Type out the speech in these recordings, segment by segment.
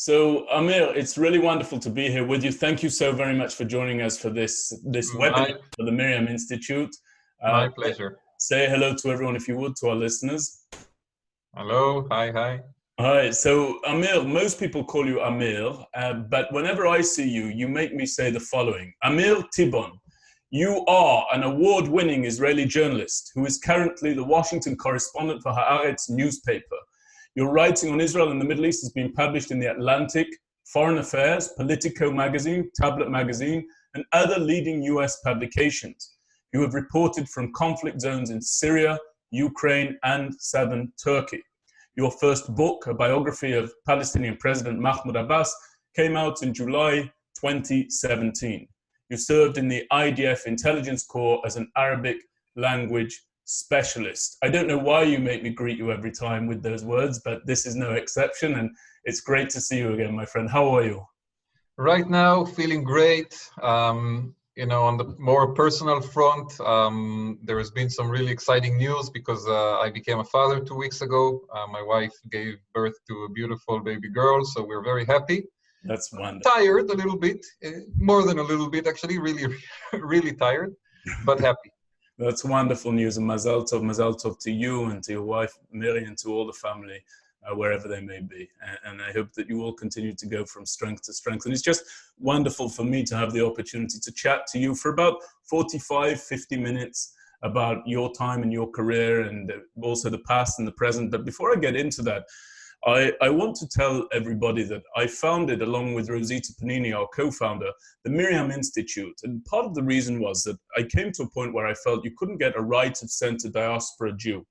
So, Amir, it's really wonderful to be here with you. Thank you so very much for joining us for this webinar for the Miriam Institute. My pleasure. Say hello to everyone, if you would, to our listeners. Hello. Hi. Hi. So, Amir, most people call you Amir, but whenever I see you, you make me say the following. Amir Tibon, you are an award-winning Israeli journalist who is currently the Washington correspondent for Haaretz newspaper. Your writing on Israel and the Middle East has been published in The Atlantic, Foreign Affairs, Politico magazine, Tablet magazine, and other leading US publications. You have reported from conflict zones in Syria, Ukraine, and southern Turkey. Your first book, a biography of Palestinian President Mahmoud Abbas, came out in July 2017. You served in the IDF Intelligence Corps as an Arabic language specialist. I don't know why you make me greet you every time with those words, but this is no exception, and it's great to see you again, my friend. How are you? Right now, feeling great. On the more personal front, there has been some really exciting news because I became a father 2 weeks ago. My wife gave birth to a beautiful baby girl, so we're very happy. That's wonderful. Tired a little bit, more than a little bit, actually, really, really tired, but happy. That's wonderful news, and Mazal Tov to you and to your wife, Miriam, and to all the family, wherever they may be. And I hope that you all continue to go from strength to strength. And it's just wonderful for me to have the opportunity to chat to you for about 45, 50 minutes about your time and your career and also the past and the present. But before I get into that, I want to tell everybody that I founded, along with Rosita Panini, our co-founder, the Miriam Institute. And part of the reason was that I came to a point where I felt you couldn't get a right-of-center diaspora Jew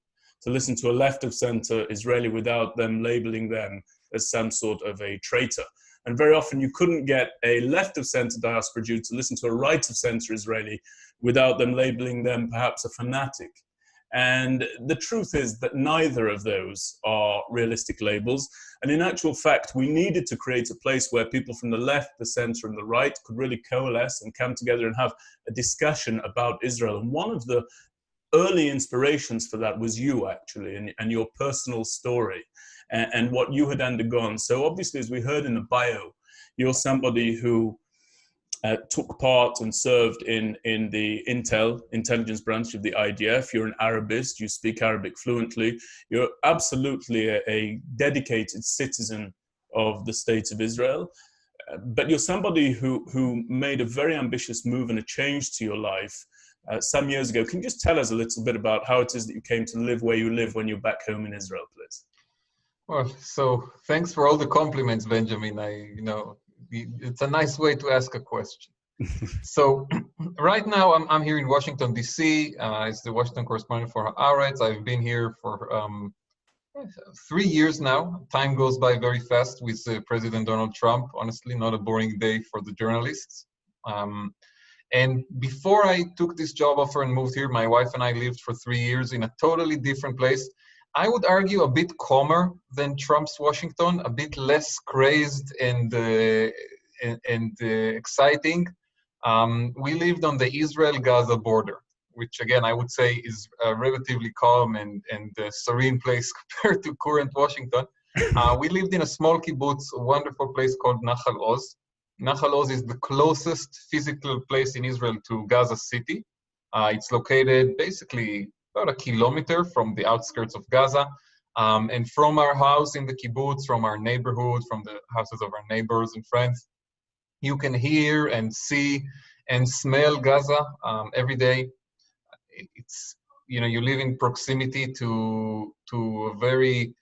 to listen to a left-of-center Israeli without them labeling them as some sort of a traitor. And very often you couldn't get a left-of-center diaspora Jew to listen to a right-of-center Israeli without them labeling them perhaps a fanatic. And the truth is that neither of those are realistic labels. And in actual fact, we needed to create a place where people from the left, the center, and the right could really coalesce and come together and have a discussion about Israel. And one of the early inspirations for that was you, actually, and your personal story and what you had undergone. So obviously, as we heard in the bio, you're somebody who took part and served in the intelligence branch of the IDF. You're an Arabist, you speak Arabic fluently. You're absolutely a dedicated citizen of the State of Israel. But you're somebody who made a very ambitious move and a change to your life some years ago. Can you just tell us a little bit about how it is that you came to live where you live when you're back home in Israel, please? Well, so thanks for all the compliments, Benjamin. It's a nice way to ask a question. So right now I'm here in Washington, D.C. As the Washington correspondent for Haaretz. I've been here for 3 years now. Time goes by very fast with President Donald Trump. Honestly, not a boring day for the journalists. And before I took this job offer and moved here, my wife and I lived for 3 years in a totally different place. I would argue a bit calmer than Trump's Washington, a bit less crazed and exciting. We lived on the Israel-Gaza border, which again, I would say is a relatively calm and serene place compared to current Washington. We lived in a small kibbutz, a wonderful place called Nahal Oz. Nahal Oz is the closest physical place in Israel to Gaza City. It's located basically about a kilometer from the outskirts of Gaza. And from our house in the kibbutz, from our neighborhood, from the houses of our neighbors and friends, you can hear and see and smell Gaza every day. It's, you live in proximity to a very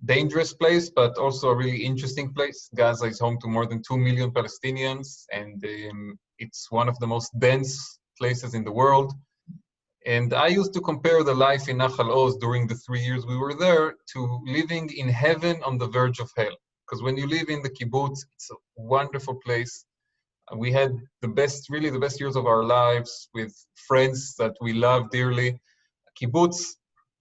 dangerous place, but also a really interesting place. Gaza is home to more than 2 million Palestinians, and it's one of the most dense places in the world. And I used to compare the life in Nahal Oz during the 3 years we were there to living in heaven on the verge of hell. Because when you live in the kibbutz, it's a wonderful place. We had the best years of our lives with friends that we love dearly. Kibbutz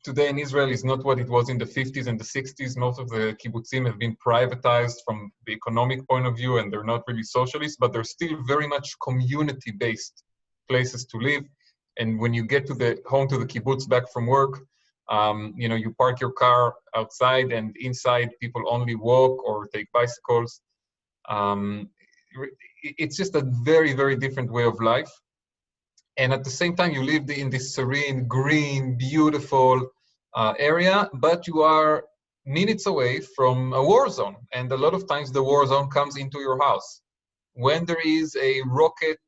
today in Israel is not what it was in the 50s and the 60s. Most of the kibbutzim have been privatized from the economic point of view, and they're not really socialist, but they're still very much community-based places to live. And when you get home to the kibbutz back from work, You park your car outside, and inside people only walk or take bicycles. It's just a very, very different way of life. And at the same time, you live in this serene, green, beautiful area, but you are minutes away from a war zone. And a lot of times the war zone comes into your house. When there is a rocket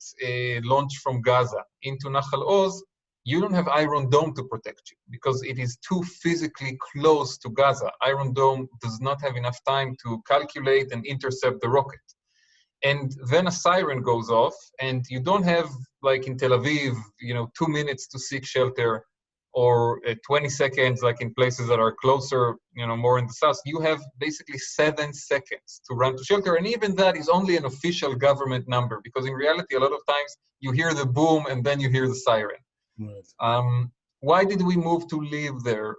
launch from Gaza into Nahal Oz, you don't have Iron Dome to protect you because it is too physically close to Gaza. Iron Dome does not have enough time to calculate and intercept the rocket. And then a siren goes off, and you don't have, like in Tel Aviv, 2 minutes to seek shelter, or 20 seconds, like in places that are closer, more in the south. You have basically 7 seconds to run to shelter, and even that is only an official government number, because in reality, a lot of times you hear the boom and then you hear the siren. Right. Why did we move to live there?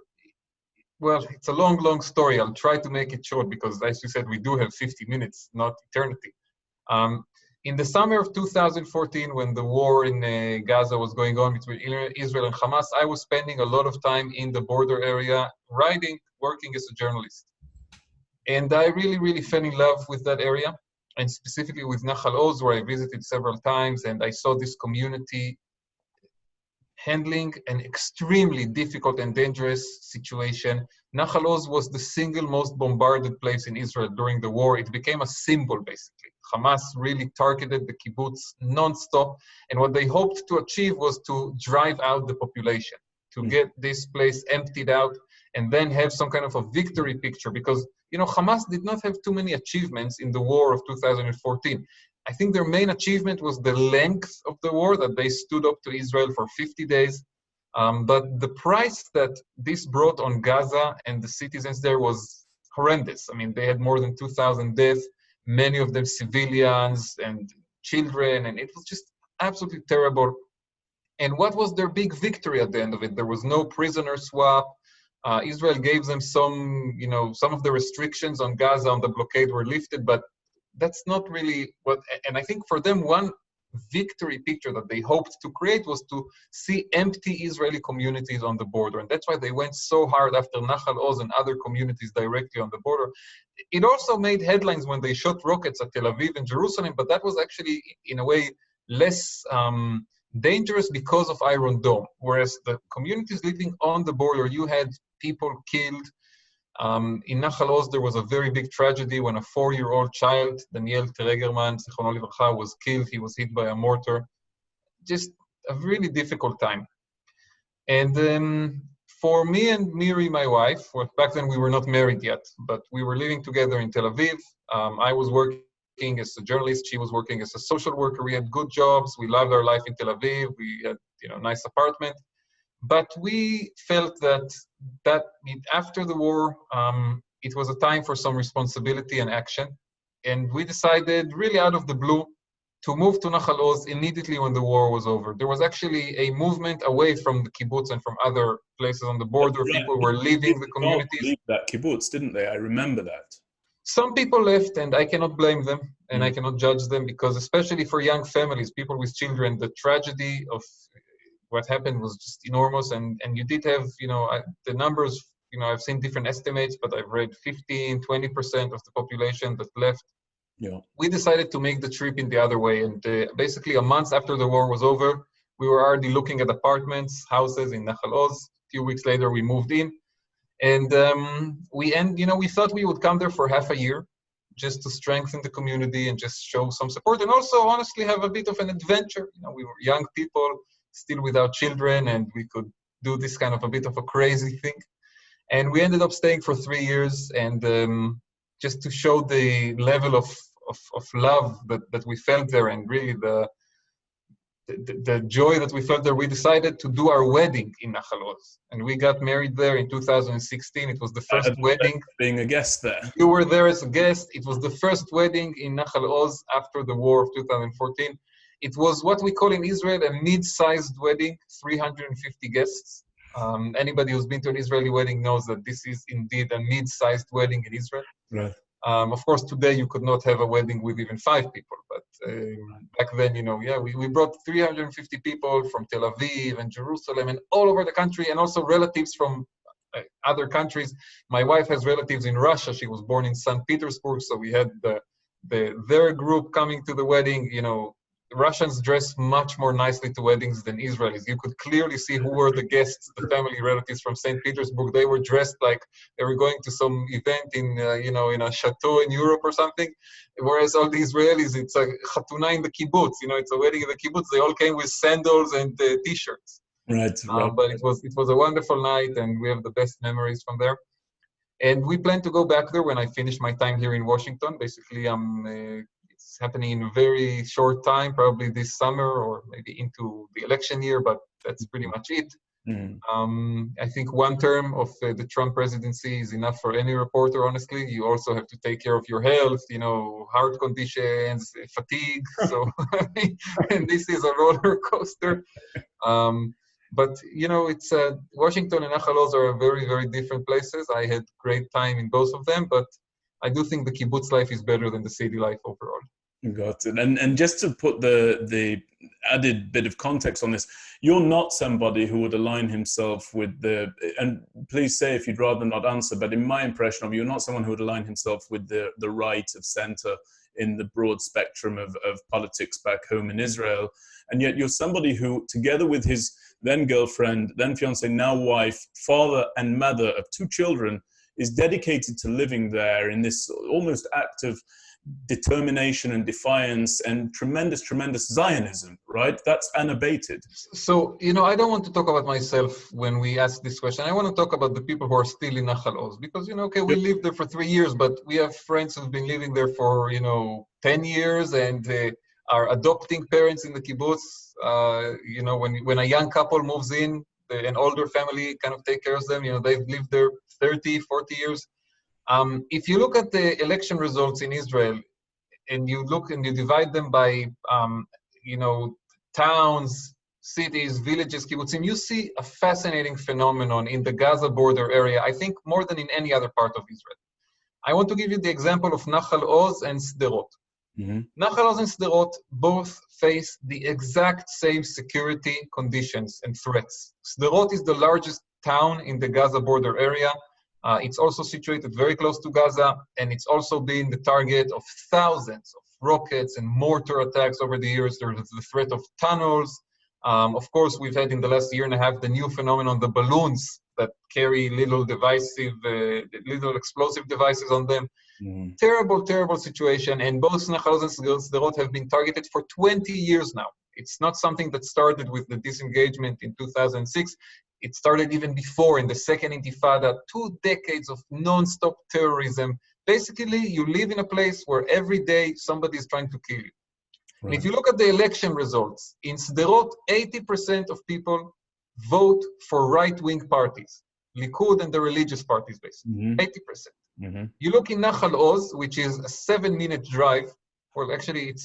Well, it's a long, long story. I'll try to make it short because, as you said, we do have 50 minutes, not eternity. In the summer of 2014, when the war in Gaza was going on between Israel and Hamas, I was spending a lot of time in the border area, writing, working as a journalist. And I really, really fell in love with that area, and specifically with Nahal Oz, where I visited several times, and I saw this community handling an extremely difficult and dangerous situation. Nahal Oz was the single most bombarded place in Israel during the war. It became a symbol, basically. Hamas really targeted the kibbutz non-stop, and what they hoped to achieve was to drive out the population, to get this place emptied out, and then have some kind of a victory picture, because, Hamas did not have too many achievements in the war of 2014. I think their main achievement was the length of the war, that they stood up to Israel for 50 days. But the price that this brought on Gaza and the citizens there was horrendous. I mean, they had more than 2,000 deaths, many of them civilians and children, and it was just absolutely terrible. And what was their big victory at the end of it? There was no prisoner swap. Israel gave them some of the restrictions on Gaza, on the blockade, were lifted, but that's not really what, and I think for them, one victory picture that they hoped to create was to see empty Israeli communities on the border. And that's why they went so hard after Nahal Oz and other communities directly on the border. It also made headlines when they shot rockets at Tel Aviv and Jerusalem, but that was actually, in a way, less dangerous because of Iron Dome. Whereas the communities living on the border, you had people killed. In Nahal Oz, there was a very big tragedy when a 4-year-old child, Daniel Teregerman, Zichrono Livracha, was killed. He was hit by a mortar. Just a really difficult time. And for me and Miri, my wife, well, back then we were not married yet, but we were living together in Tel Aviv. I was working as a journalist. She was working as a social worker. We had good jobs. We loved our life in Tel Aviv. We had, a nice apartment. But we felt that after the war, it was a time for some responsibility and action. And we decided, really out of the blue, to move to Nahal Oz immediately when the war was over. There was actually a movement away from the kibbutz and from other places on the border. Right. People were leaving the communities. Leave that kibbutz, didn't they? I remember that. Some people left, and I cannot blame them, and I cannot judge them, because especially for young families, people with children, the tragedy of what happened was just enormous. And you did have, the numbers, I've seen different estimates, but I've read 15, 20% of the population that left. Yeah. We decided to make the trip in the other way. And basically a month after the war was over, we were already looking at apartments, houses in Nahal Oz. A few weeks later, we moved in. And we thought we would come there for half a year, just to strengthen the community and just show some support. And also, honestly, have a bit of an adventure. We were young people, still without children, and we could do this kind of a bit of a crazy thing. And we ended up staying for 3 years, and just to show the level of love that we felt there, and really the joy that we felt there, we decided to do our wedding in Nahal Oz. And we got married there in 2016. It was the first wedding. Being a guest there. You were there as a guest. It was the first wedding in Nahal Oz after the war of 2014. It was what we call in Israel a mid-sized wedding, 350 guests. Anybody who's been to an Israeli wedding knows that this is indeed a mid-sized wedding in Israel. Right. Of course, today you could not have a wedding with even 5 people, but back then, we brought 350 people from Tel Aviv and Jerusalem and all over the country, and also relatives from other countries. My wife has relatives in Russia. She was born in St. Petersburg, so we had their group coming to the wedding. You know, Russians dress much more nicely to weddings than Israelis. You could clearly see who were the guests, the family relatives from St. Petersburg. They were dressed like they were going to some event in, in a chateau in Europe or something. Whereas all the Israelis, it's a chatuna in the kibbutz. You know, it's a wedding in the kibbutz. They all came with sandals and t-shirts. Right. But it was a wonderful night, and we have the best memories from there. And we plan to go back there when I finish my time here in Washington. Basically, it's happening in a very short time, probably this summer or maybe into the election year, but that's pretty much it. I think one term of the Trump presidency is enough for any reporter, honestly. You also have to take care of your health, you know, heart conditions, fatigue. So, and this is a roller coaster. But, you know, it's Washington and Nachal Oz are very, very different places. I had great time in both of them, but I do think the kibbutz life is better than the city life overall. Got it. And just to put the added bit of context on this, you're not somebody who would align himself with and please say if you'd rather not answer, but in my impression of you, you're not someone who would align himself with the right of center in the broad spectrum of politics back home in Israel. And yet you're somebody who, together with his then girlfriend, then fiance, now wife, father and mother of 2 children, is dedicated to living there in this almost act of determination and defiance and tremendous Zionism, right? That's unabated. So, you know, I don't want to talk about myself when we ask this question. I want to talk about the people who are still in Nachal Oz, because, you know, okay, we lived there for 3 years, but we have friends who've been living there for, 10 years, and are adopting parents in the kibbutz. When a young couple moves in, an older family kind of take care of them. You know, they've lived there 30, 40 years. If you look at the election results in Israel, and you look and you divide them by, towns, cities, villages, kibbutzim, you see a fascinating phenomenon in the Gaza border area, I think more than in any other part of Israel. I want to give you the example of Nachal Oz and Sderot. Nachal Oz and Sderot both face the exact same security conditions and threats. Sderot is the largest town in the Gaza border area. It's also situated very close to Gaza, and it's also been the target of thousands of rockets and mortar attacks over the years. There's the threat of tunnels. Of course, we've had in the last year and a half the new phenomenon, the balloons that carry little explosive devices on them. Terrible situation. And both Nachal Oz and Sderot have been targeted for 20 years now. It's not something that started with the disengagement in 2006. It started even before, in the second Intifada, 2 decades of non-stop terrorism. Basically, you live in a place where every day somebody is trying to kill you. Right. And if you look at the election results, in Sderot, 80% of people vote for right-wing parties, Likud and the religious parties, basically, 80%. You look in Nachal Oz, which is a 7-minute drive. Well, actually, it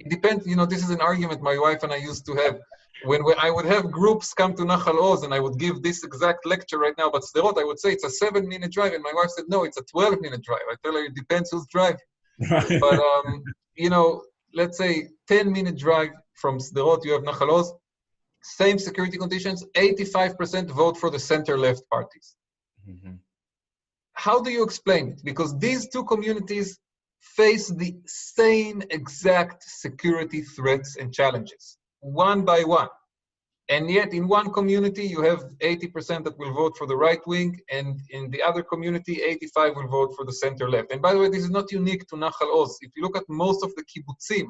depends. You know, this is an argument my wife and I used to have. When I would have groups come to Nachal Oz and I would give this exact lecture right now, but Sderot, I would say it's a 7-minute drive. And my wife said, no, it's a 12-minute drive. I tell her it depends who's driving. But, let's say 10-minute drive from Sderot, you have Nachal Oz, same security conditions, 85% vote for the center-left parties. How do you explain it? Because these 2 communities face the same exact security threats and challenges, one by one. And yet in one community, you have 80% that will vote for the right wing, and in the other community, 85% will vote for the center left. And by the way, this is not unique to Nachal Oz. If you look at most of the kibbutzim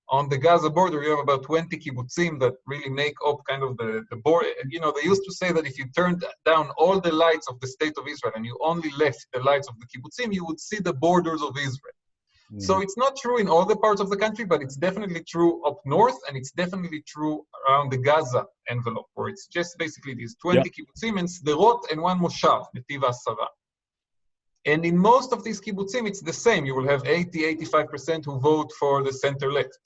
on the Gaza border, you have about 20 kibbutzim that really make up kind of the border. You know, they used to say that if you turned down all the lights of the state of Israel and you only left the lights of the kibbutzim, you would see the borders of Israel. So it's not true in all the parts of the country, but it's definitely true up north, and it's definitely true around the Gaza envelope, where it's just basically these 20 kibbutzim and Sderot and 1 moshav, Netiv HaSara. And in most of these kibbutzim, it's the same. You will have 80-85% who vote for the center left.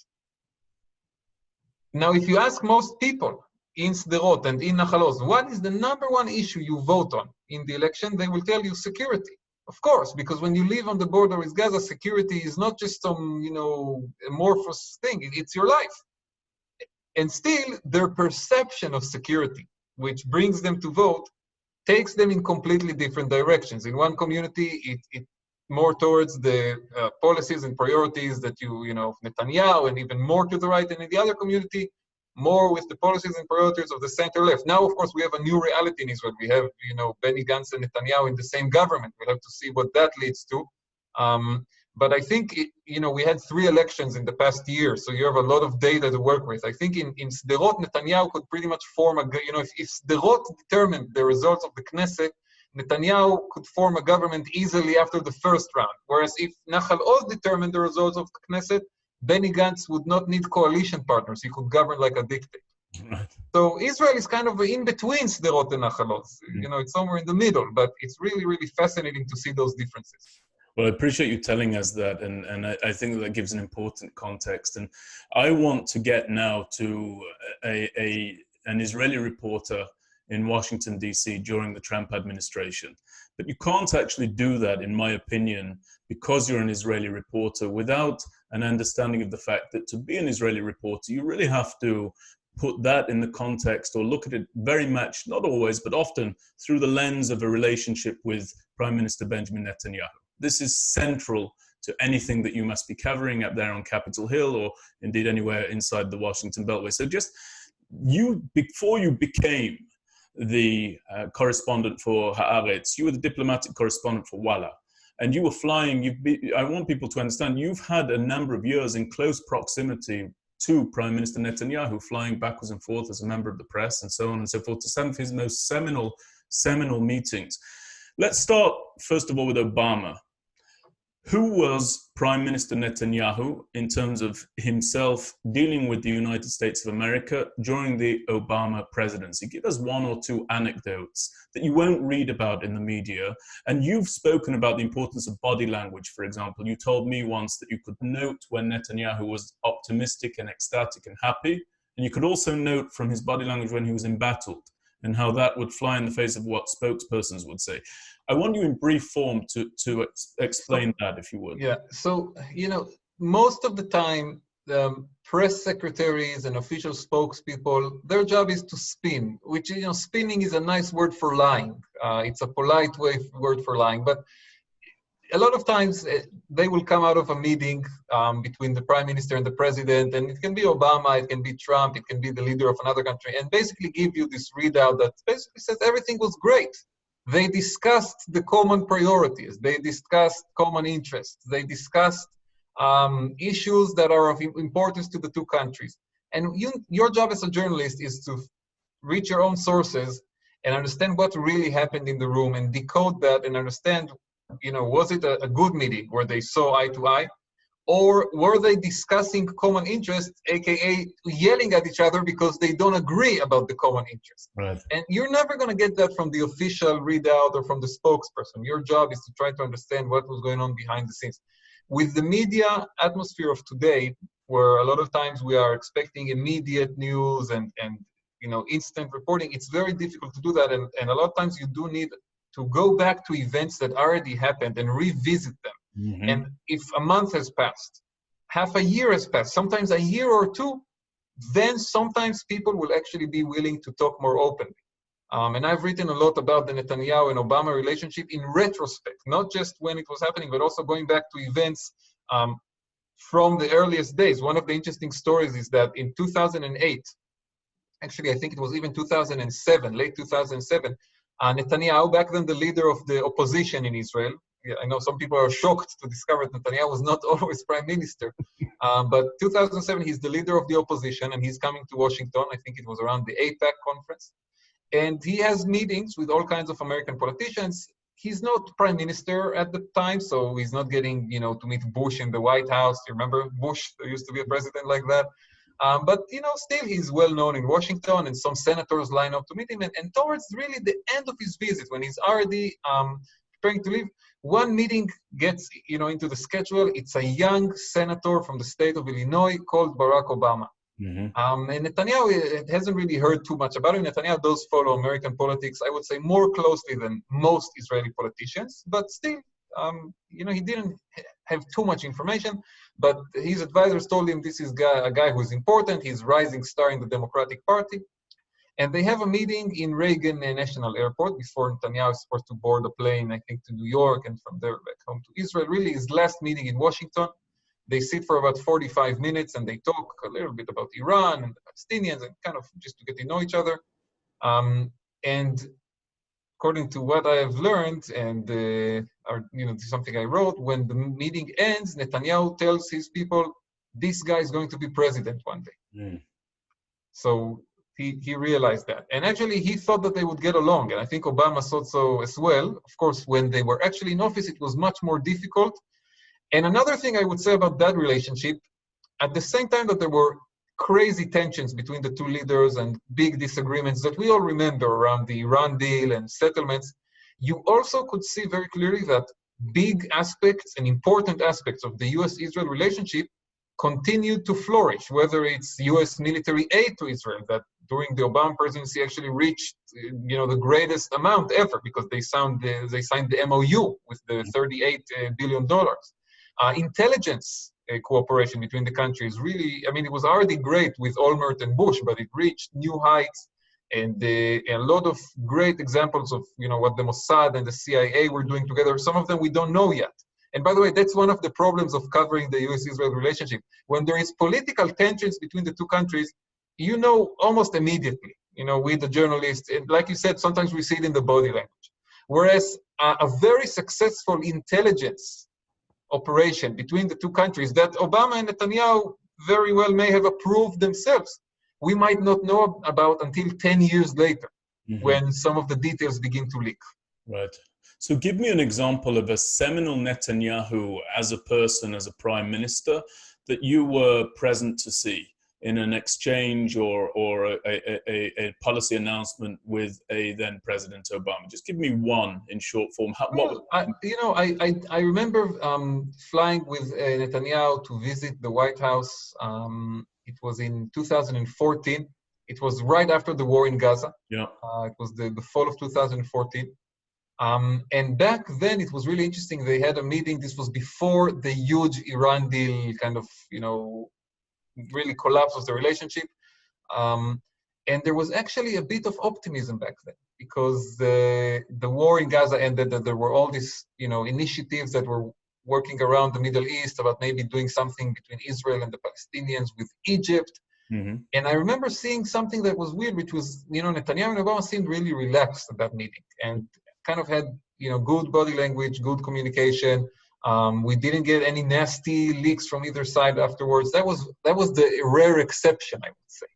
Now, if you ask most people in Sderot and in Nachal Oz, what is the number 1 issue you vote on in the election, they will tell you security. Of course, because when you live on the border with Gaza, security is not just some, amorphous thing. It's your life. And still, their perception of security, which brings them to vote, takes them in completely different directions. In one community, it more towards the policies and priorities that Netanyahu, and even more to the right, and in the other community, more with the policies and priorities of the center left. Now, of course, we have a new reality in Israel. We have, Benny Gantz and Netanyahu in the same government. We'll have to see what that leads to. But I think, we had 3 elections in the past year, so you have a lot of data to work with. I think in Sderot, Netanyahu could pretty much form if Sderot determined the results of the Knesset, Netanyahu could form a government easily after the first round. Whereas if Nahal Oz determined the results of the Knesset, Benny Gantz would not need coalition partners. He could govern like a dictator. Right. So Israel is kind of in between Sderot and Nahal Oz. It's somewhere in the middle, but it's really, really fascinating to see those differences. Well, I appreciate you telling us that, and I think that gives an important context. And I want to get now to an Israeli reporter in Washington, D.C. during the Trump administration. But you can't actually do that, in my opinion, because you're an Israeli reporter without an understanding of the fact that to be an Israeli reporter, you really have to put that in the context or look at it very much, not always, but often through the lens of a relationship with Prime Minister Benjamin Netanyahu. This is central to anything that you must be covering up there on Capitol Hill or indeed anywhere inside the Washington Beltway. So just before you became the correspondent for Haaretz, you were the diplomatic correspondent for Walla, and you were flying. I want people to understand, you've had a number of years in close proximity to Prime Minister Netanyahu, flying backwards and forth as a member of the press and so on and so forth to some of his most seminal meetings. Let's start, first of all, with Obama. Who was Prime Minister Netanyahu in terms of himself dealing with the United States of America during the Obama presidency? Give us 1 or 2 anecdotes that you won't read about in the media. And you've spoken about the importance of body language, for example. You told me once that you could note when Netanyahu was optimistic and ecstatic and happy. And you could also note from his body language when he was embattled, and how that would fly in the face of what spokespersons would say. I want you in brief form to explain that, if you would. Yeah, so, most of the time, press secretaries and official spokespeople, their job is to spin, which, spinning is a nice word for lying. It's a polite word for lying, but a lot of times they will come out of a meeting between the prime minister and the president, and it can be Obama, it can be Trump, it can be the leader of another country, and basically give you this readout that basically says everything was great. They discussed the common priorities, they discussed common interests, they discussed issues that are of importance to the 2 countries. And your job as a journalist is to reach your own sources and understand what really happened in the room and decode that and understand, was it a good meeting where they saw eye to eye? Or were they discussing common interests, aka yelling at each other because they don't agree about the common interest? Right. And you're never going to get that from the official readout or from the spokesperson. Your job is to try to understand what was going on behind the scenes. With the media atmosphere of today, where a lot of times we are expecting immediate news and instant reporting, it's very difficult to do that. And a lot of times you do need to go back to events that already happened and revisit them. Mm-hmm. And if a month has passed, half a year has passed, sometimes a year or 2, then sometimes people will actually be willing to talk more openly. And I've written a lot about the Netanyahu and Obama relationship in retrospect, not just when it was happening, but also going back to events from the earliest days. One of the interesting stories is that in 2008, actually I think it was even 2007, late 2007, Netanyahu, back then the leader of the opposition in Israel, I know some people are shocked to discover that Netanyahu was not always prime minister, but 2007, he's the leader of the opposition, and he's coming to Washington. I think it was around the AIPAC conference. And he has meetings with all kinds of American politicians. He's not prime minister at the time, so he's not getting, to meet Bush in the White House. You remember Bush? There used to be a president like that. But, still he's well known in Washington, and some senators line up to meet him. And towards really the end of his visit, when he's already preparing to leave, one meeting gets, into the schedule. It's a young senator from the state of Illinois called Barack Obama. Mm-hmm. And Netanyahu hasn't really heard too much about him. Netanyahu does follow American politics, I would say, more closely than most Israeli politicians, but still, he didn't have too much information. But his advisors told him this is a guy who is important. He's a rising star in the Democratic Party. And they have a meeting in Reagan National Airport before Netanyahu is supposed to board a plane, I think, to New York and from there back home to Israel. Really, his last meeting in Washington. They sit for about 45 minutes and they talk a little bit about Iran and the Palestinians and kind of just to get to know each other. And according to what I have learned and something I wrote, when the meeting ends, Netanyahu tells his people, this guy is going to be president one day. So he realized that. And actually, he thought that they would get along. And I think Obama thought so as well. Of course, when they were actually in office, it was much more difficult. And another thing I would say about that relationship, at the same time that there were crazy tensions between the two leaders and big disagreements that we all remember around the Iran deal and settlements, you also could see very clearly that big aspects and important aspects of the US-Israel relationship continued to flourish, whether it's US military aid to Israel that during the Obama presidency actually reached the greatest amount ever because they signed the MOU with the $38 billion. Intelligence cooperation between the countries really, it was already great with Olmert and Bush, but it reached new heights, and a lot of great examples of what the Mossad and the CIA were doing together. Some of them we don't know yet. And by the way, that's one of the problems of covering the US-Israel relationship. When there is political tensions between the two countries, almost immediately, we the journalists, and like you said, sometimes we see it in the body language. Whereas a very successful intelligence operation between the two countries that Obama and Netanyahu very well may have approved themselves, we might not know about until 10 years later, when some of the details begin to leak. Right. So give me an example of a seminal Netanyahu as a person, as a prime minister, that you were present to see in an exchange or a policy announcement with a then President Obama. Just give me one in short form. I remember flying with Netanyahu to visit the White House. It was in 2014. It was right after the war in Gaza. Yeah. It was the fall of 2014. And back then, it was really interesting. They had a meeting. This was before the huge Iran deal kind of, really collapse of the relationship. And there was actually a bit of optimism back then because the war in Gaza ended, that there were all these, initiatives that were working around the Middle East about maybe doing something between Israel and the Palestinians with Egypt. And I remember seeing something that was weird, which was, Netanyahu and Obama seemed really relaxed at that meeting and kind of had, good body language, good communication. We didn't get any nasty leaks from either side afterwards. That was the rare exception, I would say,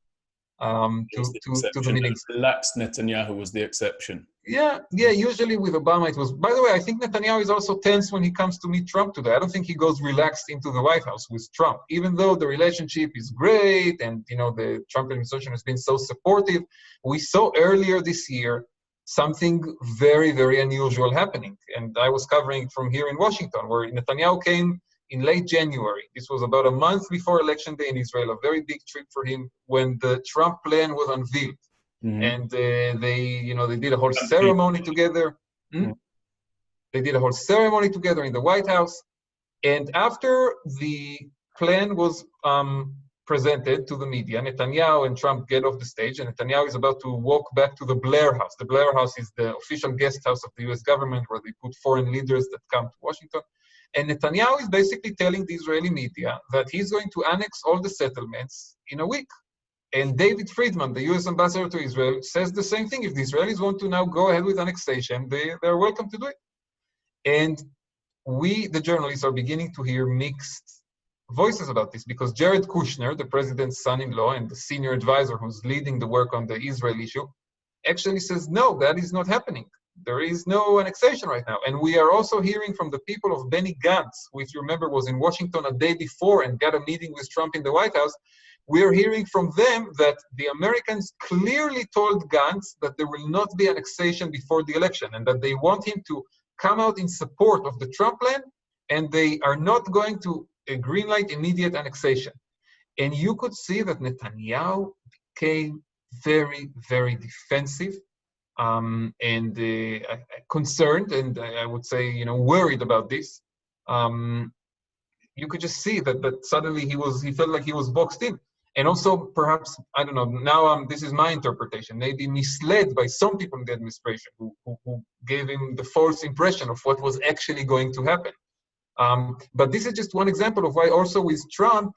to the meetings. Relaxed Netanyahu was the exception. Yeah. Usually with Obama, it was. By the way, I think Netanyahu is also tense when he comes to meet Trump today. I don't think he goes relaxed into the White House with Trump, even though the relationship is great and the Trump administration has been so supportive. We saw earlier this year something very, very unusual happening. And I was covering it from here in Washington, where Netanyahu came in late January. This was about a month before Election Day in Israel, a very big trip for him, when the Trump plan was unveiled. And they did a whole ceremony together. They did a whole ceremony together in the White House. And after the plan was presented to the media, Netanyahu and Trump get off the stage, and Netanyahu is about to walk back to the Blair House. The Blair House is the official guest house of the US government where they put foreign leaders that come to Washington. And Netanyahu is basically telling the Israeli media that he's going to annex all the settlements in a week. And David Friedman, the US ambassador to Israel, says the same thing. If the Israelis want to now go ahead with annexation, they're welcome to do it. And we, the journalists, are beginning to hear mixed voices about this, because Jared Kushner, the president's son-in-law and the senior advisor who's leading the work on the Israel issue, actually says, no, that is not happening. There is no annexation right now. And we are also hearing from the people of Benny Gantz, who, if you remember, was in Washington a day before and got a meeting with Trump in the White House. We are hearing from them that the Americans clearly told Gantz that there will not be annexation before the election and that they want him to come out in support of the Trump plan, and they are not going to greenlight immediate annexation. And you could see that Netanyahu became very, very defensive and concerned, and I would say, worried about this. You could just see that suddenly he felt like he was boxed in. And also, perhaps, I don't know, now this is my interpretation, maybe misled by some people in the administration who gave him the false impression of what was actually going to happen. But this is just one example of why also with Trump,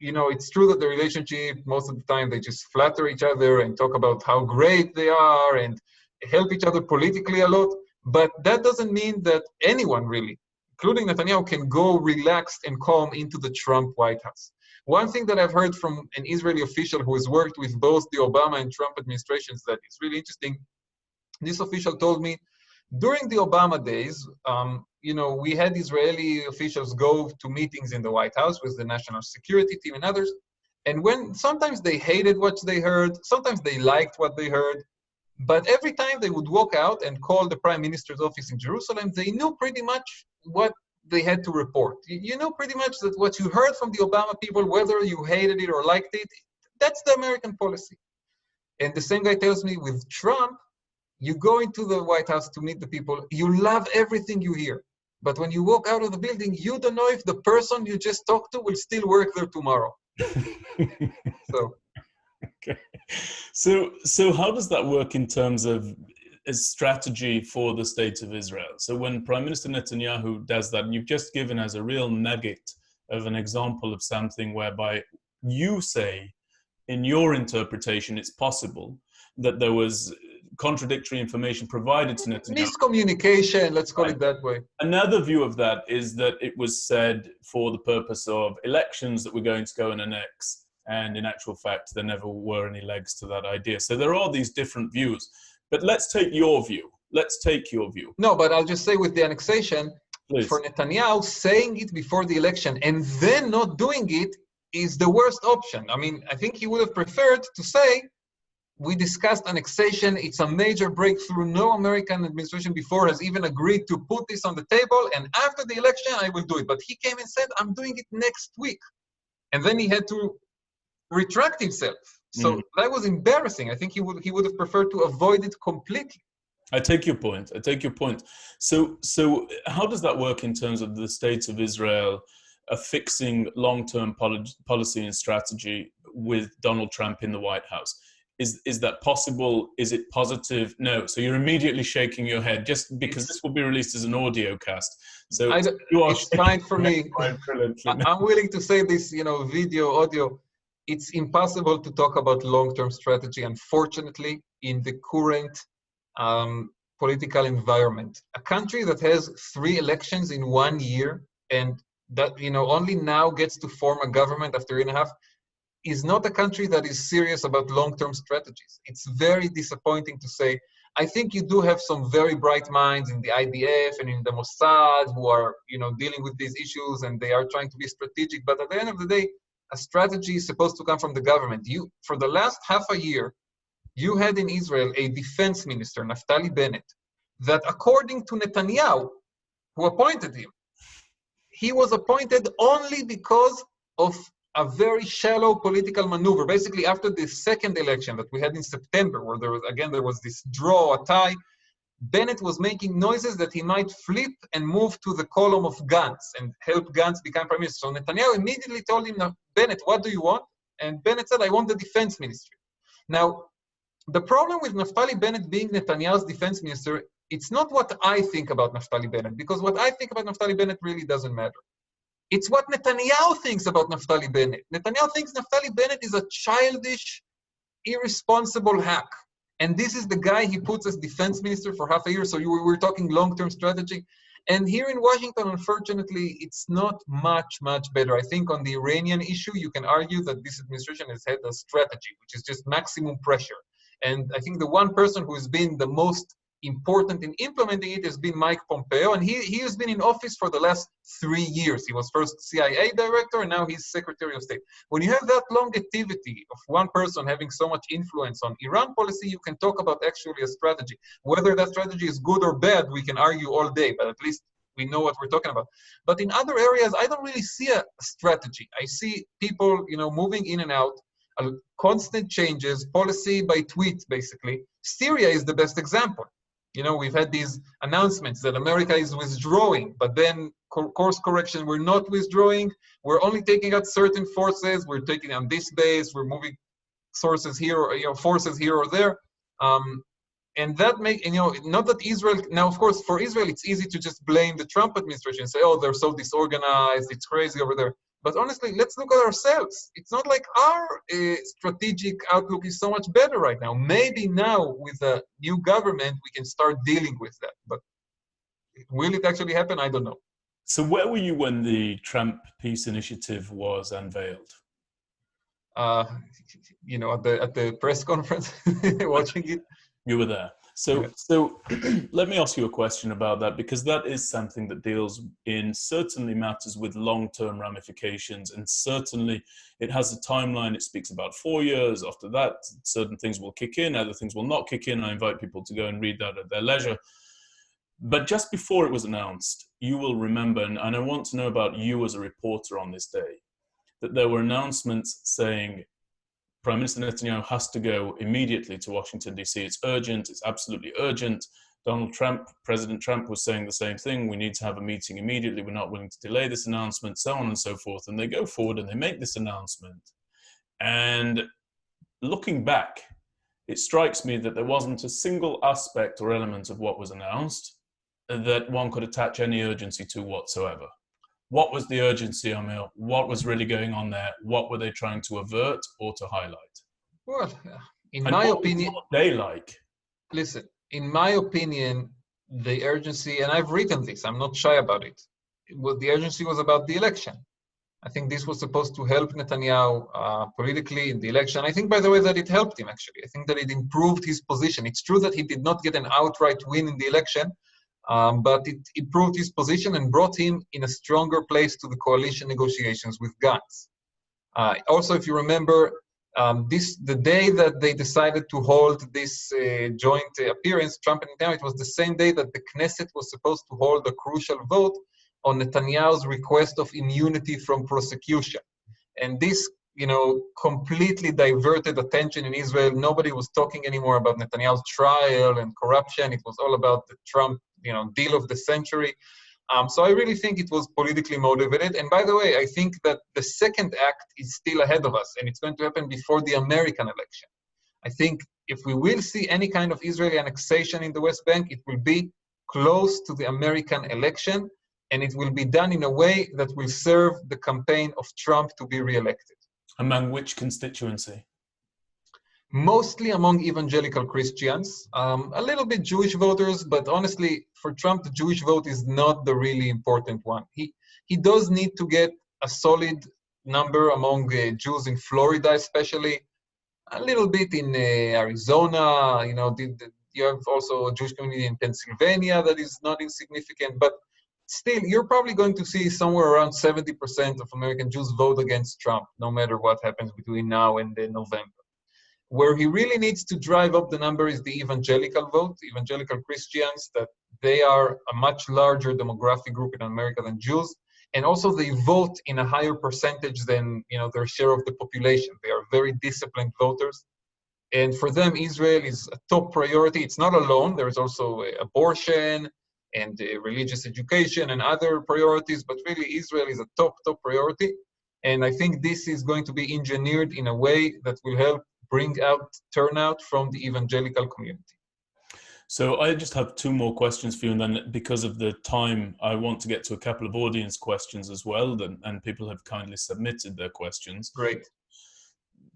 it's true that the relationship, most of the time, they just flatter each other and talk about how great they are and help each other politically a lot. But that doesn't mean that anyone really, including Netanyahu, can go relaxed and calm into the Trump White House. One thing that I've heard from an Israeli official who has worked with both the Obama and Trump administrations that is really interesting. This official told me during the Obama days, we had Israeli officials go to meetings in the White House with the national security team and others. And when sometimes they hated what they heard, sometimes they liked what they heard, but every time they would walk out and call the prime minister's office in Jerusalem, they knew pretty much what they had to report. You know pretty much that what you heard from the Obama people, whether you hated it or liked it, that's the American policy. And the same guy tells me with Trump, you go into the White House to meet the people, you love everything you hear. But when you walk out of the building, you don't know if the person you just talked to will still work there tomorrow. Okay. So how does that work in terms of a strategy for the state of Israel? So when Prime Minister Netanyahu does that, you've just given us a real nugget of an example of something whereby you say, in your interpretation, it's possible that there was contradictory information provided to Netanyahu. Miscommunication, let's call it that way. Another view of that is that it was said for the purpose of elections that we're going to go and annex. And in actual fact, there never were any legs to that idea. So there are these different views. But let's take your view. No, but I'll just say with the annexation, please. For Netanyahu, saying it before the election and then not doing it is the worst option. I mean, I think he would have preferred to say, we discussed annexation. It's a major breakthrough. No American administration before has even agreed to put this on the table. And after the election, I will do it. But he came and said, I'm doing it next week. And then he had to retract himself. So that was embarrassing. I think he would have preferred to avoid it completely. I take your point. So how does that work in terms of the state of Israel affixing long-term policy and strategy with Donald Trump in the White House? Is that possible? Is it positive? No. So you're immediately shaking your head just because this will be released as an audio cast. So it's fine for me. I'm willing to say this, video, audio. It's impossible to talk about long-term strategy, unfortunately, in the current political environment. A country that has 3 elections in 1 year and that only now gets to form a government after 1.5 is not a country that is serious about long-term strategies. It's very disappointing to say. I think you do have some very bright minds in the IDF and in the Mossad who are dealing with these issues and they are trying to be strategic. But at the end of the day, a strategy is supposed to come from the government. For the last half a year, you had in Israel a defense minister, Naftali Bennett, that according to Netanyahu, who appointed him, he was appointed only because of a very shallow political maneuver. Basically, after the second election that we had in September, where there was this draw, a tie, Bennett was making noises that he might flip and move to the column of Gantz and help Gantz become prime minister. So Netanyahu immediately told him, Bennett, what do you want? And Bennett said, I want the defense ministry. Now, the problem with Naftali Bennett being Netanyahu's defense minister, it's not what I think about Naftali Bennett, because what I think about Naftali Bennett really doesn't matter. It's what Netanyahu thinks about Naftali Bennett. Netanyahu thinks Naftali Bennett is a childish, irresponsible hack. And this is the guy he puts as defense minister for half a year. So we're talking long-term strategy. And here in Washington, unfortunately, it's not much better. I think on the Iranian issue, you can argue that this administration has had a strategy, which is just maximum pressure. And I think the one person who has been the most important in implementing it has been Mike Pompeo. And he has been in office for the last 3 years. He was first CIA director, and now he's Secretary of State. When you have that longevity of one person having so much influence on Iran policy, you can talk about actually a strategy. Whether that strategy is good or bad, we can argue all day, but at least we know what we're talking about. But in other areas, I don't really see a strategy. I see people, moving in and out, constant changes, policy by tweet, basically. Syria is the best example. We've had these announcements that America is withdrawing, but then course correction, we're not withdrawing. We're only taking out certain forces. We're taking on this base. We're moving sources here, or forces here or there. And that not that Israel, now of course for Israel it's easy to just blame the Trump administration and say, oh, they're so disorganized, it's crazy over there. But honestly, let's look at ourselves. It's not like our strategic outlook is so much better right now. Maybe now with a new government, we can start dealing with that. But will it actually happen? I don't know. So where were you when the Trump Peace Initiative was unveiled? At the press conference, watching it. You were there. So let me ask you a question about that, because that is something that deals in certainly matters with long-term ramifications, and certainly it has a timeline. It speaks about 4 years. After that, certain things will kick in, other things will not kick in. I invite people to go and read that at their leisure. But just before it was announced, you will remember, and I want to know about you as a reporter on this day, that there were announcements saying Prime Minister Netanyahu has to go immediately to Washington, D.C. It's urgent. It's absolutely urgent. President Trump was saying the same thing. We need to have a meeting immediately. We're not willing to delay this announcement, so on and so forth. And they go forward and they make this announcement. And looking back, it strikes me that there wasn't a single aspect or element of what was announced that one could attach any urgency to whatsoever. What was the urgency, Amir? What was really going on there? What were they trying to avert or to highlight? Well, in my opinion, what were they like? Listen, in my opinion, the urgency, and I've written this, I'm not shy about it. The urgency was about the election. I think this was supposed to help Netanyahu politically in the election. I think, by the way, that it helped him, actually. I think that it improved his position. It's true that he did not get an outright win in the election, but it improved his position and brought him in a stronger place to the coalition negotiations with Gantz. Also, if you remember, the day that they decided to hold this joint appearance, Trump and Netanyahu, it was the same day that the Knesset was supposed to hold a crucial vote on Netanyahu's request of immunity from prosecution. And this, completely diverted attention in Israel. Nobody was talking anymore about Netanyahu's trial and corruption. It was all about the Trump, deal of the century. So I really think it was politically motivated. And by the way, I think that the second act is still ahead of us, and it's going to happen before the American election. I think if we will see any kind of Israeli annexation in the West Bank, it will be close to the American election, and it will be done in a way that will serve the campaign of Trump to be reelected. Among which constituency? Mostly among evangelical Christians, a little bit Jewish voters, but honestly, for Trump, the Jewish vote is not the really important one. He does need to get a solid number among Jews in Florida, especially, a little bit in Arizona. You have also a Jewish community in Pennsylvania that is not insignificant, but still, you're probably going to see somewhere around 70% of American Jews vote against Trump, no matter what happens between now and November. Where he really needs to drive up the number is the evangelical vote, evangelical Christians, that they are a much larger demographic group in America than Jews. And also they vote in a higher percentage than their share of the population. They are very disciplined voters. And for them, Israel is a top priority. It's not alone. There's also abortion and religious education and other priorities, but really Israel is a top priority. And I think this is going to be engineered in a way that will help bring out turnout from the evangelical community. So I just have two more questions for you, and then because of the time, I want to get to a couple of audience questions as well, and people have kindly submitted their questions. Great.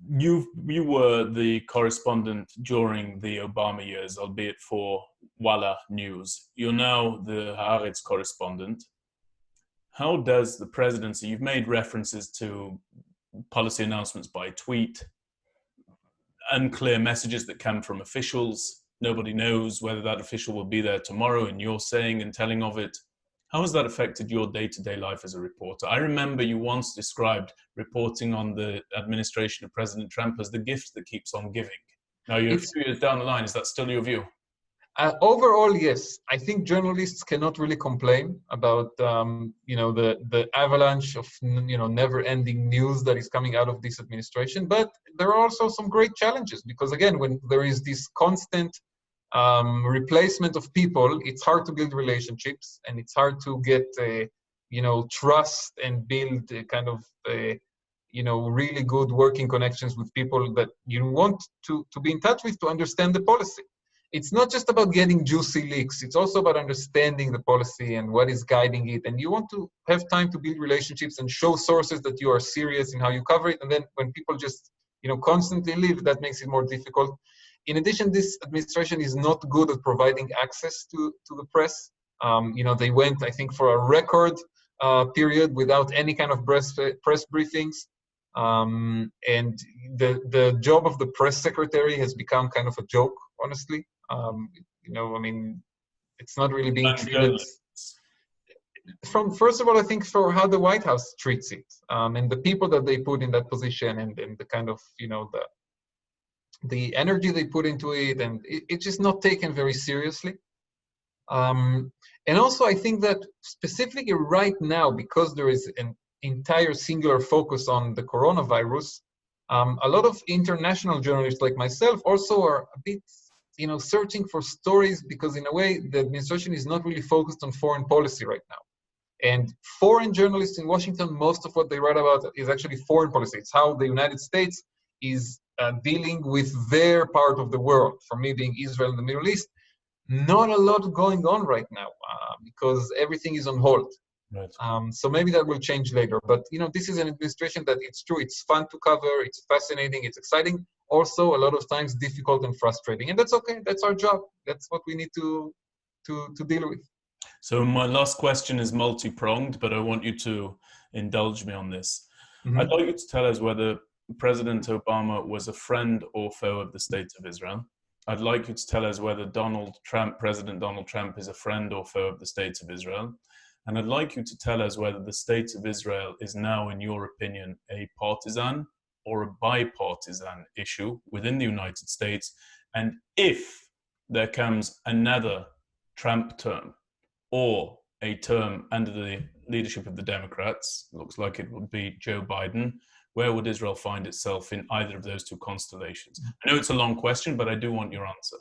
You were the correspondent during the Obama years, albeit for Walla News. You're now the Haaretz correspondent. How does the presidency, you've made references to policy announcements by tweet, unclear messages that come from officials. Nobody knows whether that official will be there tomorrow, and you're saying and telling of it. How has that affected your day-to-day life as a reporter? I remember you once described reporting on the administration of President Trump as the gift that keeps on giving. Now, you're a few years down the line. Is that still your view? Overall, yes. I think journalists cannot really complain about the avalanche of never-ending news that is coming out of this administration. But there are also some great challenges, because again, when there is this constant replacement of people, it's hard to build relationships, and it's hard to get, trust and build kind of, really good working connections with people that you want to be in touch with to understand the policy. It's not just about getting juicy leaks. It's also about understanding the policy and what is guiding it. And you want to have time to build relationships and show sources that you are serious in how you cover it. And then when people just, constantly leave, that makes it more difficult. In addition, this administration is not good at providing access to the press. They went, I think, for a record period without any kind of press briefings. And the job of the press secretary has become kind of a joke, honestly. It's not really being treated first of all, I think, for how the White House treats it, and the people that they put in that position, and the kind of, the energy they put into it, and it's just not taken very seriously. And also, I think that specifically right now, because there is an entire singular focus on the coronavirus, a lot of international journalists like myself also are a bit, searching for stories, because in a way, the administration is not really focused on foreign policy right now. And foreign journalists in Washington, most of what they write about is actually foreign policy. It's how the United States is dealing with their part of the world, for me being Israel and the Middle East. Not a lot going on right now because everything is on hold. Right. So maybe that will change later. But, this is an administration that, it's true, it's fun to cover, it's fascinating, it's exciting, also a lot of times difficult and frustrating. And that's okay. That's our job. That's what we need to deal with. So my last question is multi-pronged, but I want you to indulge me on this. Mm-hmm. I'd like you to tell us whether President Obama was a friend or foe of the State of Israel. I'd like you to tell us whether President Donald Trump is a friend or foe of the State of Israel. And I'd like you to tell us whether the State of Israel is now, in your opinion, a partisan or a bipartisan issue within the United States. And if there comes another Trump term, or a term under the leadership of the Democrats, looks like it would be Joe Biden, where would Israel find itself in either of those two constellations? I know it's a long question, but I do want your answer.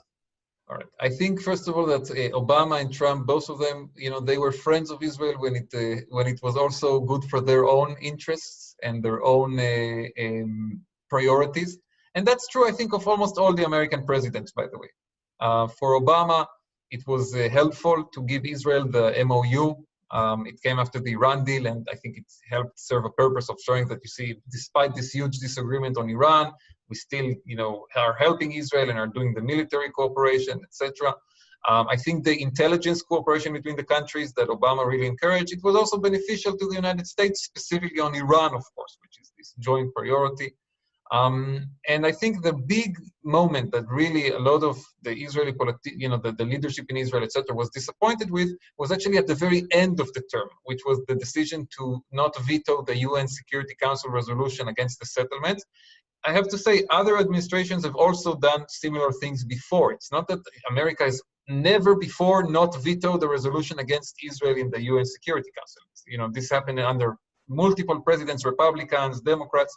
All right. I think, first of all, that Obama and Trump, both of them, they were friends of Israel when it was also good for their own interests and their own priorities. And that's true, I think, of almost all the American presidents, by the way. For Obama, it was helpful to give Israel the MOU. It came after the Iran deal, and I think it helped serve a purpose of showing that, despite this huge disagreement on Iran, we still, are helping Israel and are doing the military cooperation, etc. I think the intelligence cooperation between the countries that Obama really encouraged, it was also beneficial to the United States, specifically on Iran, of course, which is this joint priority. And I think the big moment that really a lot of the Israeli the leadership in Israel, etc., was disappointed with was actually at the very end of the term, which was the decision to not veto the UN Security Council resolution against the settlement. I have to say, other administrations have also done similar things before. It's not that America has never before not vetoed the resolution against Israel in the UN Security Council. This happened under multiple presidents, Republicans, Democrats.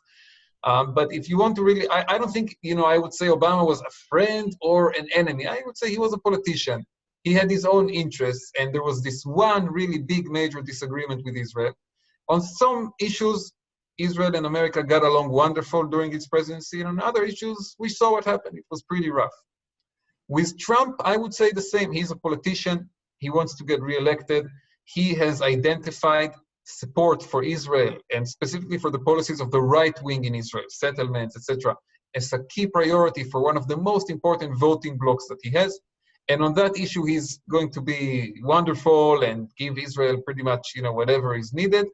But if you want to really, I don't think, I would say Obama was a friend or an enemy. I would say he was a politician. He had his own interests, and there was this one really big major disagreement with Israel. On some issues, Israel and America got along wonderful during its presidency, and on other issues, we saw what happened. It was pretty rough. With Trump, I would say the same. He's a politician. He wants to get reelected. He has identified support for Israel, and specifically for the policies of the right wing in Israel, settlements, etc., as a key priority for one of the most important voting blocs that he has. And on that issue, he's going to be wonderful and give Israel pretty much, whatever is needed.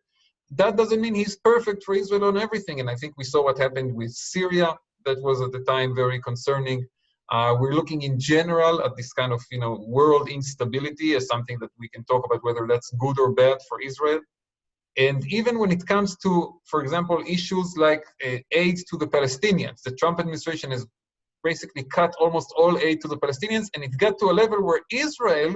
That doesn't mean he's perfect for Israel on everything. And I think we saw what happened with Syria. That was at the time very concerning. We're looking in general at this kind of, world instability as something that we can talk about whether that's good or bad for Israel. And even when it comes to, for example, issues like aid to the Palestinians, the Trump administration has basically cut almost all aid to the Palestinians, and it got to a level where Israel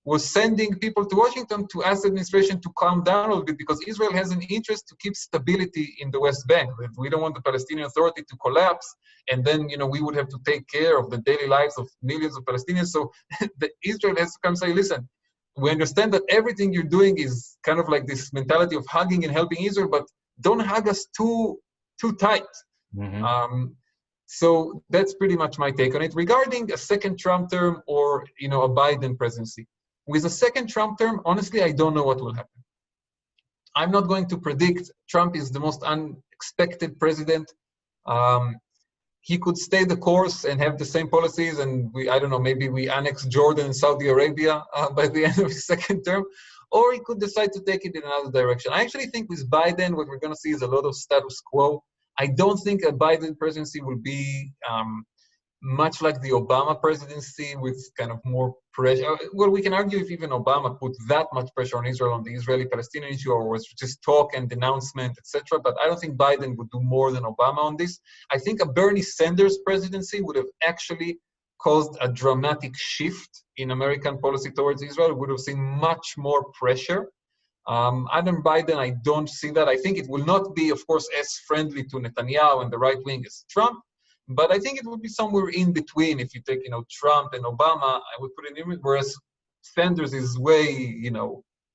was sending people to Washington to ask the administration to calm down a little bit, because Israel has an interest to keep stability in the West Bank. We don't want the Palestinian Authority to collapse, and then we would have to take care of the daily lives of millions of Palestinians. So Israel has to come say, listen, we understand that everything you're doing is kind of like this mentality of hugging and helping Israel, but don't hug us too tight. Mm-hmm. So that's pretty much my take on it. Regarding a second Trump term or a Biden presidency, with a second Trump term, honestly, I don't know what will happen. I'm not going to predict. Trump is the most unexpected president. He could stay the course and have the same policies, and I don't know, maybe we annex Jordan and Saudi Arabia by the end of his second term, or he could decide to take it in another direction. I actually think with Biden, what we're going to see is a lot of status quo. I don't think a Biden presidency will be much like the Obama presidency with kind of more pressure. Well, we can argue if even Obama put that much pressure on Israel, on the Israeli-Palestinian issue, or was just talk and denouncement, etc. But I don't think Biden would do more than Obama on this. I think a Bernie Sanders presidency would have actually caused a dramatic shift in American policy towards Israel. We would have seen much more pressure. Under Biden, I don't see that. I think it will not be, of course, as friendly to Netanyahu and the right wing as Trump. But I think it would be somewhere in between. If you take, Trump and Obama, I would put it in, whereas Sanders is way,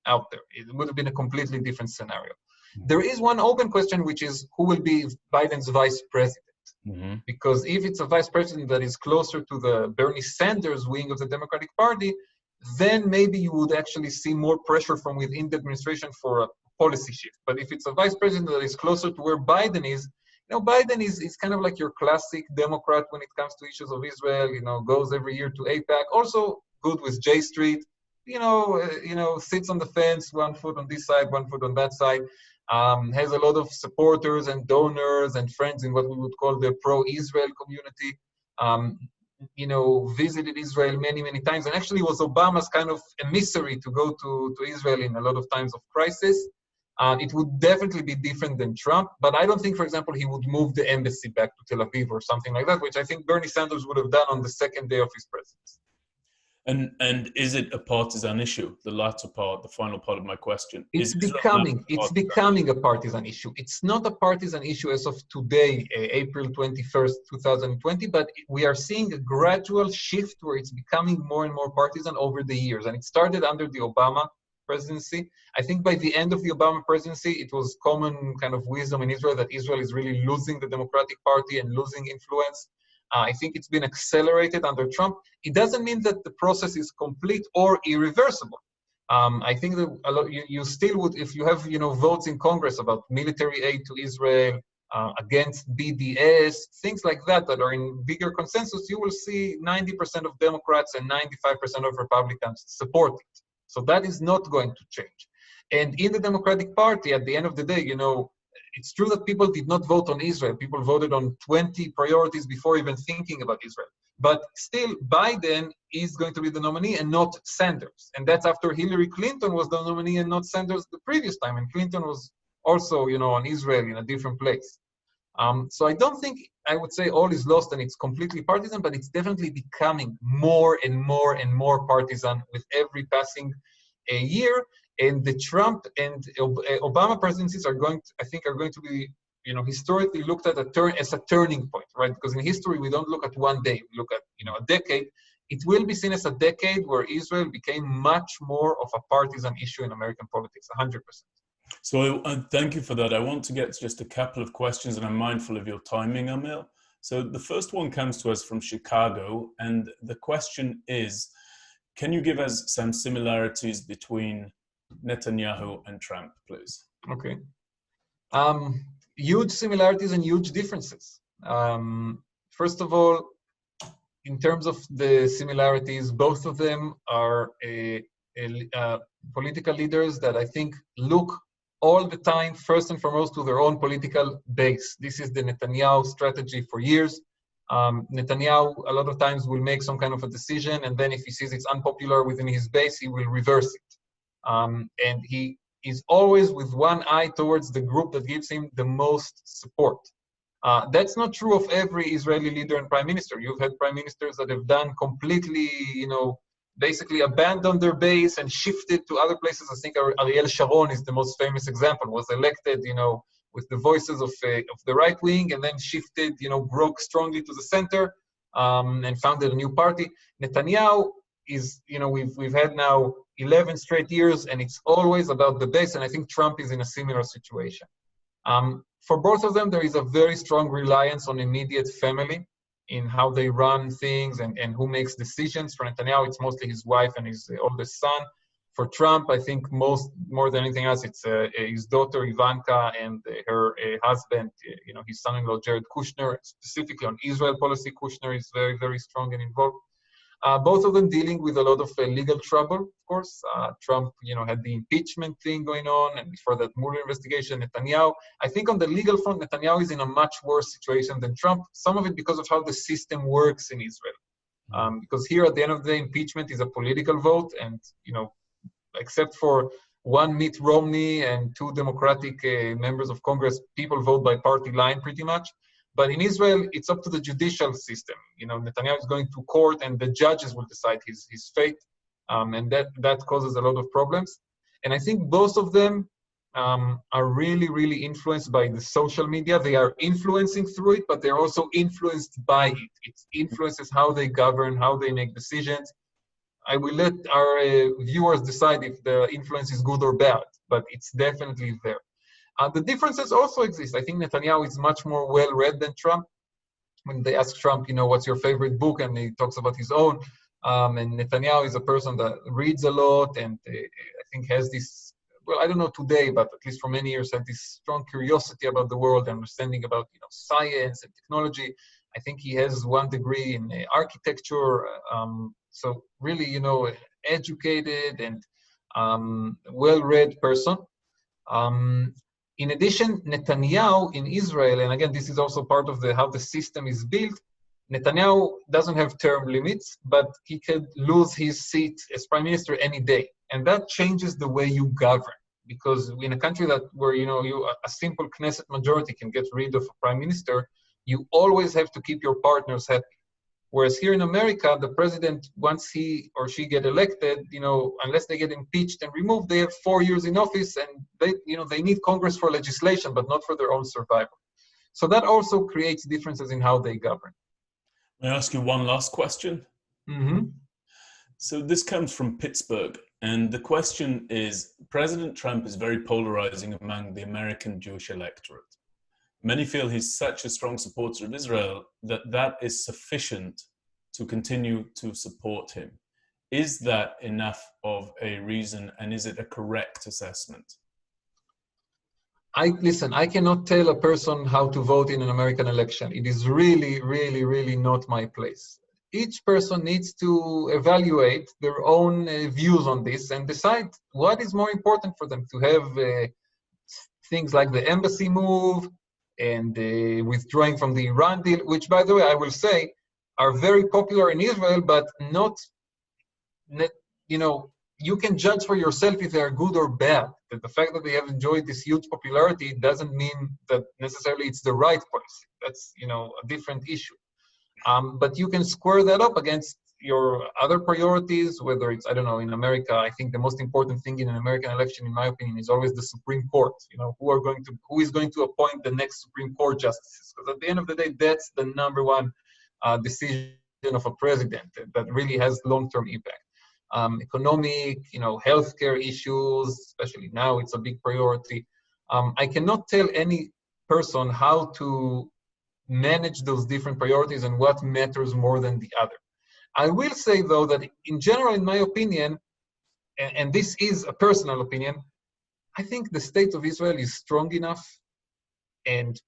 out there. It would have been a completely different scenario. Mm-hmm. There is one open question, which is who will be Biden's vice president? Mm-hmm. Because if it's a vice president that is closer to the Bernie Sanders wing of the Democratic Party, then maybe you would actually see more pressure from within the administration for a policy shift. But if it's a vice president that is closer to where Biden is, Biden is kind of like your classic Democrat when it comes to issues of Israel, goes every year to AIPAC, also good with J Street, sits on the fence, one foot on this side, one foot on that side, has a lot of supporters and donors and friends in what we would call the pro-Israel community, visited Israel many, many times, and actually was Obama's kind of emissary to go to Israel in a lot of times of crisis. It would definitely be different than Trump, but I don't think, for example, he would move the embassy back to Tel Aviv or something like that, which I think Bernie Sanders would have done on the second day of his presidency. And is it a partisan issue? The latter part, the final part of my question. It's becoming a partisan issue. It's not a partisan issue as of today, April 21st, 2020, but we are seeing a gradual shift where it's becoming more and more partisan over the years. And it started under the Obama presidency. I think by the end of the Obama presidency, it was common kind of wisdom in Israel that Israel is really losing the Democratic Party and losing influence. I think it's been accelerated under Trump. It doesn't mean that the process is complete or irreversible. I think that you still would, if you have votes in Congress about military aid to Israel, against BDS, things like that are in bigger consensus, you will see 90% of Democrats and 95% of Republicans support it. So that is not going to change. And in the Democratic Party, at the end of the day, it's true that people did not vote on Israel. People voted on 20 priorities before even thinking about Israel. But still, Biden is going to be the nominee and not Sanders. And that's after Hillary Clinton was the nominee and not Sanders the previous time. And Clinton was also, on Israel in a different place. So I don't think I would say all is lost and it's completely partisan, but it's definitely becoming more and more and more partisan with every passing year. And the Trump and Obama presidencies are going to be, historically looked at as a turning point, right? Because in history, we don't look at one day, we look at, a decade. It will be seen as a decade where Israel became much more of a partisan issue in American politics, 100%. So thank you for that. I want to get to just a couple of questions, and I'm mindful of your timing, Amir. So the first one comes to us from Chicago, and the question is, can you give us some similarities between Netanyahu and Trump, please? Okay. Huge similarities and huge differences. First of all, in terms of the similarities, both of them are political leaders that I think look all the time, first and foremost, to their own political base. This is the Netanyahu strategy for years. Netanyahu, a lot of times, will make some kind of a decision, and then if he sees it's unpopular within his base, he will reverse it. And he is always with one eye towards the group that gives him the most support. That's not true of every Israeli leader and prime minister. You've had prime ministers that have done completely, basically abandoned their base and shifted to other places. I think Ariel Sharon is the most famous example, was elected, with the voices of the right wing, and then shifted, broke strongly to the center, and founded a new party. Netanyahu is, we've had now 11 straight years, and it's always about the base, and I think Trump is in a similar situation. For both of them, there is a very strong reliance on immediate family in how they run things and who makes decisions. For Netanyahu, it's mostly his wife and his oldest son. For Trump, I think more than anything else, it's his daughter Ivanka and her husband, his son-in-law Jared Kushner. Specifically on Israel policy, Kushner is very, very strong and involved. Both of them dealing with a lot of legal trouble, of course. Trump, had the impeachment thing going on, and before that Mueller investigation. Netanyahu, I think on the legal front, Netanyahu is in a much worse situation than Trump. Some of it because of how the system works in Israel. Because here, at the end of the day, impeachment is a political vote, and except for one Mitt Romney and two Democratic members of Congress, people vote by party line pretty much. But in Israel, it's up to the judicial system. Netanyahu is going to court, and the judges will decide his fate, and that causes a lot of problems. And I think both of them are really, really influenced by the social media. They are influencing through it, but they're also influenced by it. It influences how they govern, how they make decisions. I will let our viewers decide if the influence is good or bad, but it's definitely there. The differences also exist. I think Netanyahu is much more well-read than Trump. When they ask Trump, what's your favorite book, and he talks about his own, and Netanyahu is a person that reads a lot, and I think has this, well, I don't know today, but at least for many years, had this strong curiosity about the world, understanding about science and technology. I think he has one degree in architecture, so really, educated and well-read person. In addition, Netanyahu in Israel, and again, this is also part of how the system is built, Netanyahu doesn't have term limits, but he could lose his seat as prime minister any day. And that changes the way you govern. Because in a country where a simple Knesset majority can get rid of a prime minister, you always have to keep your partners happy. Whereas here in America, the president, once he or she get elected, unless they get impeached and removed, they have 4 years in office, and they need Congress for legislation, but not for their own survival. So that also creates differences in how they govern. May I ask you one last question? Mm-hmm. So this comes from Pittsburgh, and the question is, President Trump is very polarizing among the American Jewish electorate. Many feel he's such a strong supporter of Israel that is sufficient to continue to support him. Is that enough of a reason, and is it a correct assessment? I cannot tell a person how to vote in an American election. It is really, really, really not my place. Each person needs to evaluate their own views on this and decide what is more important for them, to have things like the embassy move, and withdrawing from the Iran deal, which, by the way, I will say, are very popular in Israel, but not, you can judge for yourself if they are good or bad. But the fact that they have enjoyed this huge popularity doesn't mean that necessarily it's the right policy. That's, a different issue. But you can square that up against your other priorities, whether it's, in America, I think the most important thing in an American election, in my opinion, is always the Supreme Court. Who is going to appoint the next Supreme Court justices? Because at the end of the day, that's the number one decision of a president that really has long-term impact. Economic, healthcare issues, especially now, it's a big priority. I cannot tell any person how to manage those different priorities and what matters more than the other. I will say, though, that in general, in my opinion, and this is a personal opinion, I think the state of Israel is strong enough and,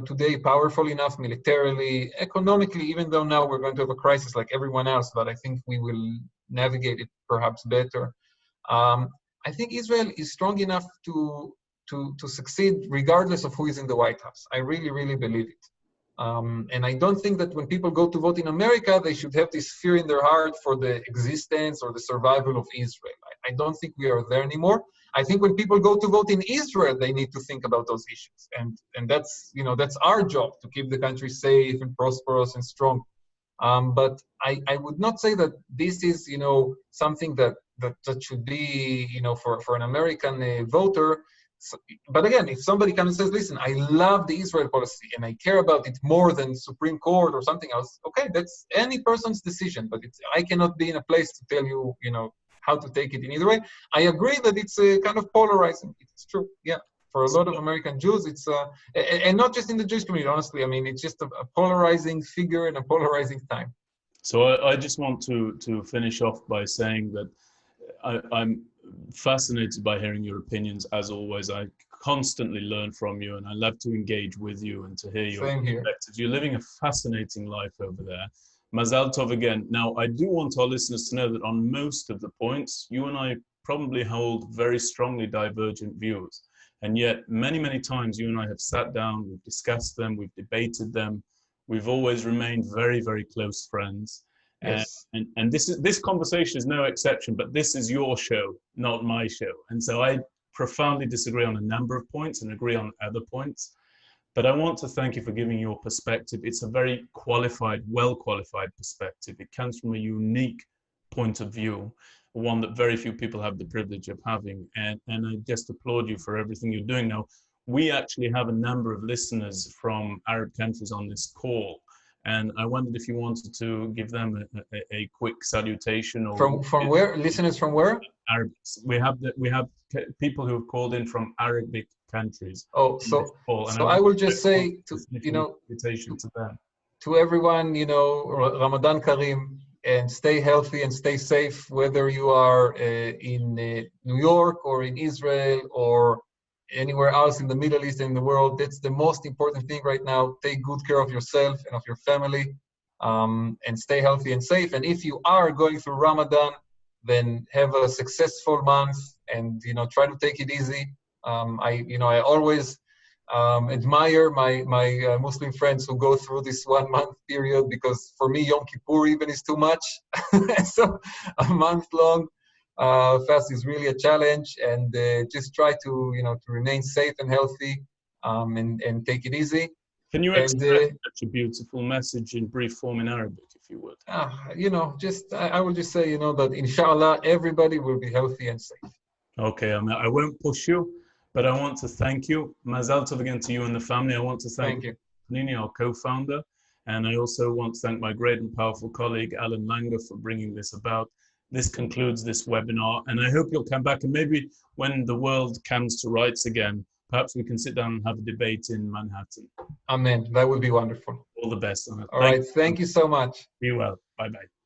today powerful enough militarily, economically, even though now we're going to have a crisis like everyone else, but I think we will navigate it perhaps better. I think Israel is strong enough to succeed regardless of who is in the White House. I really, really believe it. And I don't think that when people go to vote in America, they should have this fear in their heart for the existence or the survival of Israel. I don't think we are there anymore. I think when people go to vote in Israel, they need to think about those issues. And that's, that's our job, to keep the country safe and prosperous and strong. But I would not say that this is, something that should be, for an American voter. So, but again, if somebody comes and says, listen, I love the Israel policy and I care about it more than Supreme Court or something else, okay, that's any person's decision. But I cannot be in a place to tell you, how to take it in either way. I agree that it's kind of polarizing. It's true, yeah. For a lot of American Jews, it's and not just in the Jewish community, honestly. I mean, it's just a polarizing figure and a polarizing time. So I just want to finish off by saying that I'm fascinated by hearing your opinions, as always. I constantly learn from you, and I love to engage with you and to hear your perspectives. You're living a fascinating life over there. Mazal Tov again. Now, I do want our listeners to know that on most of the points, you and I probably hold very strongly divergent views. And yet, many, many times, you and I have sat down, we've discussed them, we've debated them. We've always remained very, very close friends. Yes. And this conversation is no exception, but this is your show, not my show. And so I profoundly disagree on a number of points and agree on other points. But I want to thank you for giving your perspective. It's a very qualified, well-qualified perspective. It comes from a unique point of view, one that very few people have the privilege of having. And I just applaud you for everything you're doing. Now, we actually have a number of listeners from Arab countries on this call. And I wondered if you wanted to give them a quick salutation. Or from where? Listeners from where? Arab. We have people who have called in from Arabic countries. Oh, so I will just say to invitation to them. To everyone, Ramadan Kareem, and stay healthy and stay safe, whether you are in New York or in Israel or anywhere else in the Middle East and in the world. That's the most important thing right now. Take good care of yourself and of your family, and stay healthy and safe. And if you are going through Ramadan, then have a successful month and, try to take it easy. I always admire my Muslim friends who go through this 1 month period, because for me, Yom Kippur even is too much. So a month long fast is really a challenge, and just try to remain safe and healthy, and take it easy. Can you express such a beautiful message in brief form in Arabic, if you would? I will just say, that inshallah, everybody will be healthy and safe. Okay, I won't push you, but I want to thank you. Mazal Tov again to you and the family. I want to thank you, Nini, our co-founder, and I also want to thank my great and powerful colleague, Alan Langer, for bringing this about. This concludes this webinar, and I hope you'll come back, and maybe when the world comes to rights again, perhaps we can sit down and have a debate in Manhattan. Amen. That would be wonderful. All the best. All right. Thank you so much. Be well. Bye-bye.